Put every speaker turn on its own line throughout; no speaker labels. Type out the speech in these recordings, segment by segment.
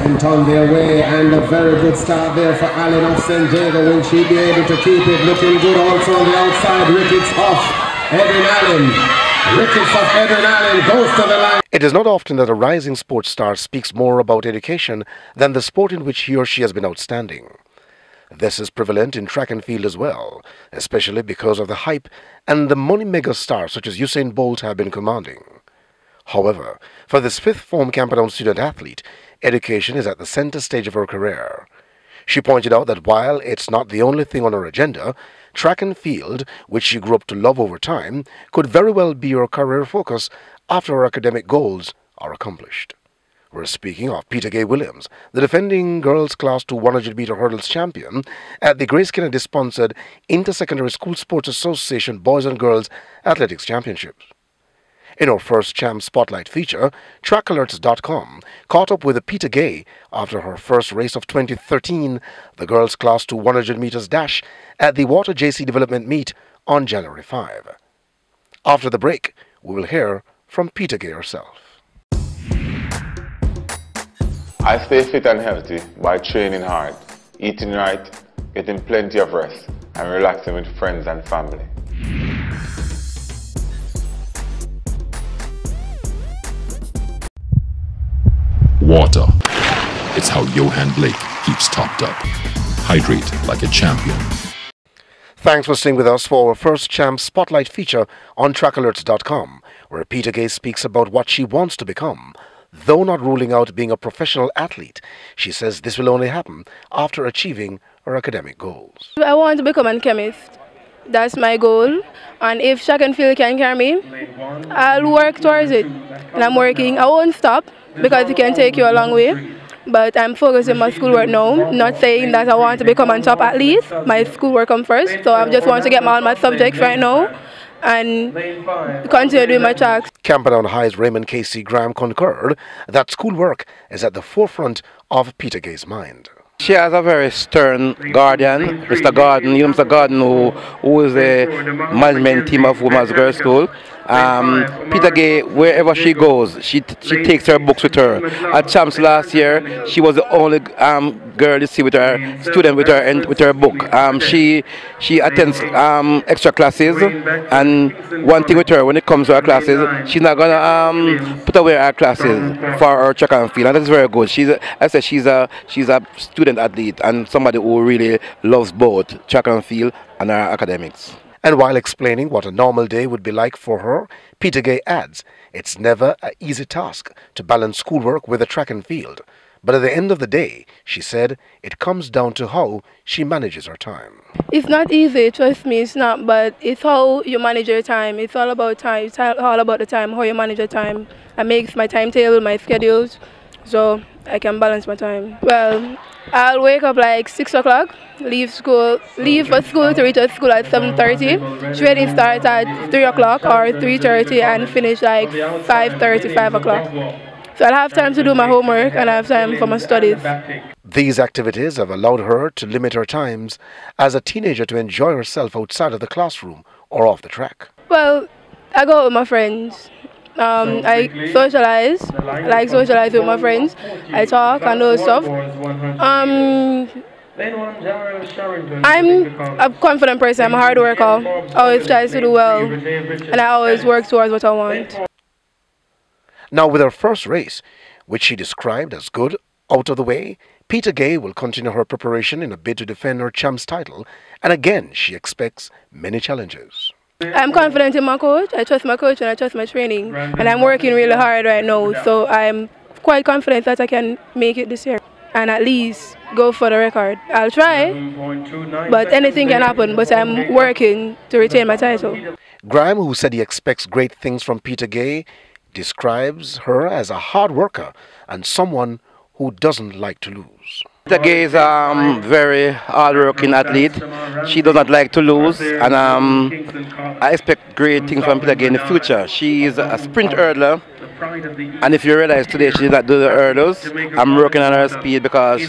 went on their way, and a very good start there for Allen of St. Diego. Will she be able to keep it? Looking good also on the outside. Ricketts off. Edwin Allen. Ricketts of Edwin Allen goes to the line.
It is not often that a rising sports star speaks more about education than the sport in which he or she has been outstanding. This is prevalent in track and field as well, especially because of the hype and the money mega stars such as Usain Bolt have been commanding. However, for this fifth form Camperdown student athlete, education is at the center stage of her career. She pointed out that while it's not the only thing on her agenda, track and field, which she grew up to love over time, could very well be her career focus after her academic goals are accomplished. We're speaking of Peta-Gaye Williams, the defending girls class 2 100-meter hurdles champion at the Grace Kennedy-sponsored Inter-Secondary School Sports Association Boys and Girls Athletics Championships. In our first Champ Spotlight feature, TrackAlerts.com caught up with Peta-Gaye after her first race of 2013, the girls class 2 100 meters dash at the Water JC Development Meet on January 5. After the break, we will hear from Peta-Gaye herself.
I stay fit and healthy by training hard, eating right, getting plenty of rest, and relaxing with friends and family.
Water. It's how Johan Blake keeps topped up. Hydrate like a champion.
Thanks for staying with us for our first Champ Spotlight feature on TrackAlerts.com, where Peta-Gaye speaks about what she wants to become. Though not ruling out being a professional athlete, she says this will only happen after achieving her academic goals.
I want to become a chemist. That's my goal. And if track and field can carry me, I'll work towards it. And I'm working. I won't stop because it can take you a long way. But I'm focusing on my schoolwork now. Not saying that I want to become a top athlete. My schoolwork comes first. So I just want to get all my subjects right now and continue doing my tracks.
Camperdown High's Raymond Casey Graham concurred that schoolwork is at the forefront of Peta-Gaye's mind.
She has a very stern guardian, Mr. Gordon. You know Mr. Gordon, who is the management team of Women's Girls School. Peta-Gaye, wherever she goes, she takes her books with her. At Champs last year, she was the only girl you see with her student with her book. She attends extra classes, and one thing with her, when it comes to her classes, she's not gonna put away her classes for her track and field, and that's very good. She's a student athlete and somebody who really loves both track and field and her academics.
And while explaining what a normal day would be like for her, Peta-Gaye adds, it's never an easy task to balance schoolwork with the track and field. But at the end of the day, she said, it comes down to how she manages her time.
It's not easy, trust me, it's not, but it's how you manage your time. It's all about time. It's all about the time, how you manage your time. I make my timetable, my schedules, so I can balance my time. Well, I'll wake up like 6 o'clock, leave for school to reach at school at 7:30. Training starts at 3 o'clock or 3:30 and finish like 5:30, 5 o'clock. So I'll have time to do my homework and I have time for my studies.
These activities have allowed her to limit her times as a teenager to enjoy herself outside of the classroom or off the track.
Well, I go out with my friends. I socialize. I like socializing with my friends. I talk and do stuff. I'm a confident person. I'm a hard worker. I always try to do well, and I always work towards what I want.
Now, with her first race, which she described as good, out of the way, Peta-Gaye will continue her preparation in a bid to defend her Champs title, and again, she expects many challenges.
I'm confident in my coach. I trust my coach and I trust my training, and I'm working really hard right now, so I'm quite confident that I can make it this year and at least go for the record. I'll try, but anything can happen, but I'm working to retain my title.
Graham, who said he expects great things from Peta-Gaye, describes her as a hard worker and someone who doesn't like to lose.
Peta-Gaye is a very hard-working athlete. She does not like to lose, and I expect great things from Peta-Gaye in the future. She is a sprint hurdler, And if you realize today she did not do the hurdles, I'm working on her speed because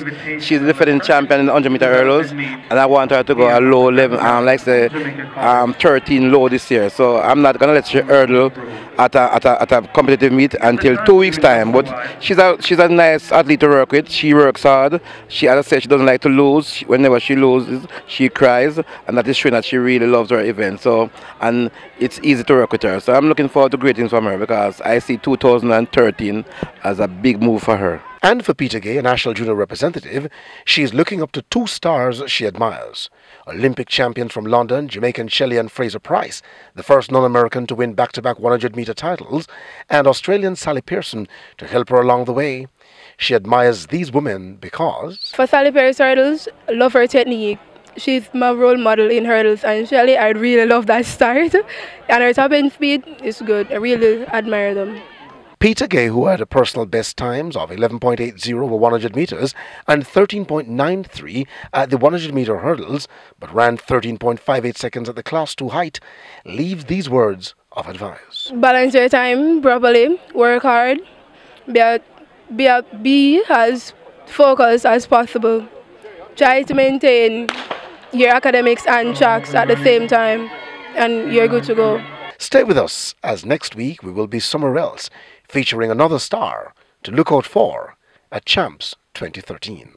she's the defending champion in the 100-meter hurdles, and I want her to go a low level, like say 13 low this year. So I'm not gonna let she hurdle at a competitive meet until 2 weeks time. But she's a nice athlete to work with. She works hard. She, as I said, she doesn't like to lose. Whenever she loses, she cries, and that is showing that she really loves her event. So, and it's easy to work with her. So I'm looking forward to great things from her because I see 2013 as a big move for her.
And for Peta-Gaye, a national junior representative, she is looking up to two stars she admires. Olympic champions from London, Jamaican Shelley and Fraser Price, the first non-American to win back-to-back 100-meter titles, and Australian Sally Pearson to help her along the way. She admires these women because...
For Sally Pearson hurdles, I love her technique. She's my role model in hurdles, and Shelley, I really love that start. And her top end speed is good. I really admire them.
Peta-Gaye, who had a personal best times of 11.80 over 100 meters and 13.93 at the 100-meter hurdles, but ran 13.58 seconds at the Class 2 height, leaves these words of advice.
Balance your time properly, work hard, be as focused as possible. Try to maintain your academics and tracks at the same time, and you're good to go.
Stay with us, as next week we will be somewhere else, featuring another star to look out for at Champs 2013.